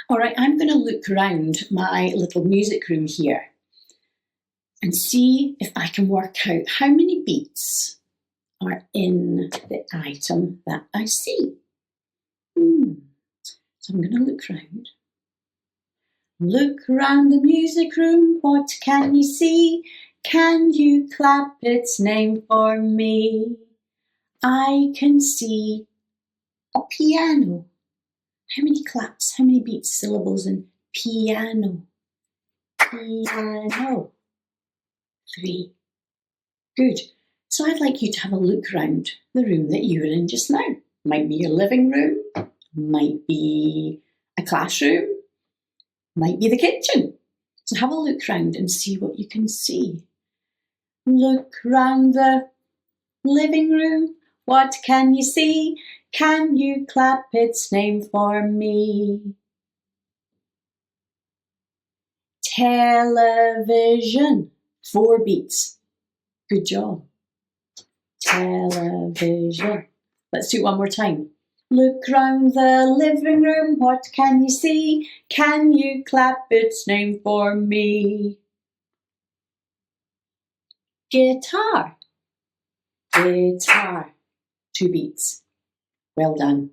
All right, I'm going to look around my little music room here and see if I can work out how many beats are in the item that I see. So I'm going to look round. Look round the music room, what can you see? Can you clap its name for me? I can see a piano. How many claps, how many beats, syllables in piano? Piano. 3. Good. So I'd like you to have a look round the room that you were in just now. Might be your living room, might be a classroom, might be the kitchen. So have a look round and see what you can see. Look round the living room. What can you see? Can you clap its name for me? Television. 4 beats. Good job. Television. Let's do it one more time. Look round the living room. What can you see? Can you clap its name for me? Guitar. Guitar. 2 beats. Well done.